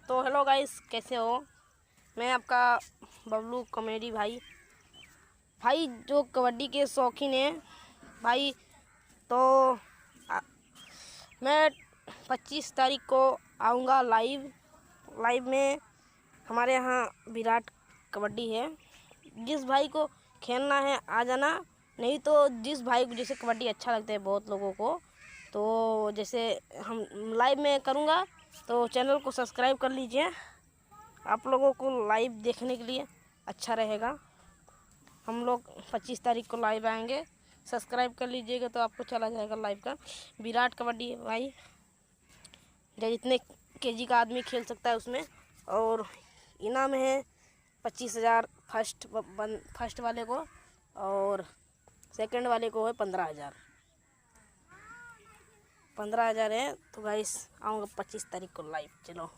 तो hello guys, कैसे हो। मैं आपका बबलू कॉमेडी भाई जो कबड्डी के शौकीन हैं भाई। तो आ, मैं 25 तारीख को आऊँगा लाइव में। हमारे यहाँ विराट कबड्डी है। जिस भाई को खेलना है आ जाना, नहीं तो जिस भाई को जैसे कबड्डी अच्छा लगता है बहुत लोगों को, तो जैसे हम लाइव में करूँगा तो चैनल को सब्सक्राइब कर लीजिए। आप लोगों को लाइव देखने के लिए अच्छा रहेगा। हम लोग 25 तारीख को लाइव आएंगे, सब्सक्राइब कर लीजिएगा तो आपको चला जाएगा लाइव का। विराट कबड्डी भाई, जितने केजी का आदमी खेल सकता है उसमें। और इनाम है 25,000 फर्स्ट वाले को, और सेकंड वाले को है 15,000 है। तो गाइस आऊँगा 25 तारीख को लाइव। चलो।